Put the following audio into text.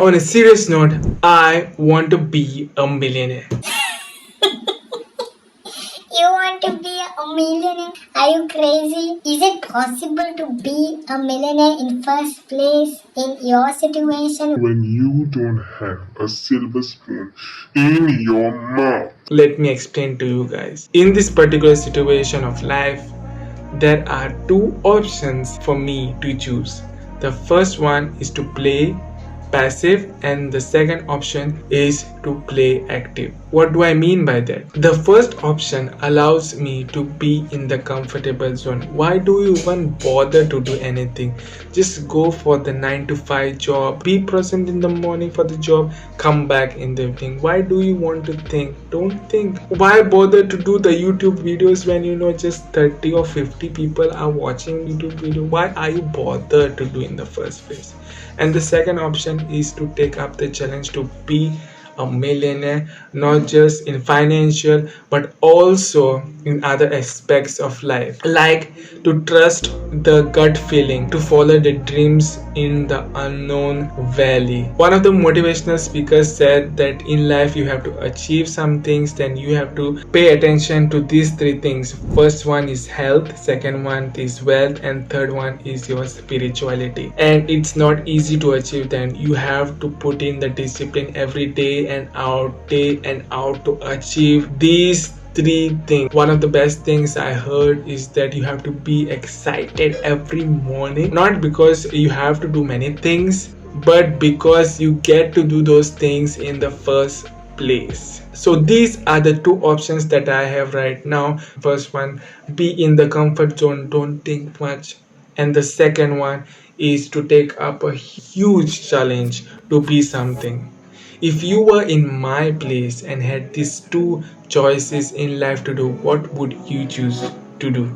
On a serious note, I want to be a millionaire. You want to be a millionaire? Are you crazy? Is it possible to be a millionaire in first place in your situation when you don't have a silver spoon in your mouth? Let me explain to you guys. In this particular situation of life, there are two options for me to choose. The first one is to play passive, and the second option is to play active. What do I mean by that? The first option allows me to be in the comfortable zone. Why do you even bother to do anything? Just go for the 9 to 5 job, be present in the morning for the job, come back in the evening. Why do you want to think? Don't think. Why bother to do the YouTube videos when you know just 30 or 50 people are watching YouTube video? Why are you bothered to do in the first place? And the second option is to take up the challenge to be a millionaire, not just in financial but also in other aspects of life, like to trust the gut feeling, to follow the dreams in the unknown valley. One of the motivational speakers said that in life you have to achieve some things, then you have to pay attention to these three things. First one is health, second one is wealth, and third one is your spirituality. And it's not easy to achieve them. You have to put in the discipline every day and out to achieve these three things. One of the best things I heard is that you have to be excited every morning, not because you have to do many things, but because you get to do those things in the first place. So these are the two options that I have right now. First one, be in the comfort zone, don't think much. And the second one is to take up a huge challenge to be something. If you were in my place and had these two choices in life to do, what would you choose to do?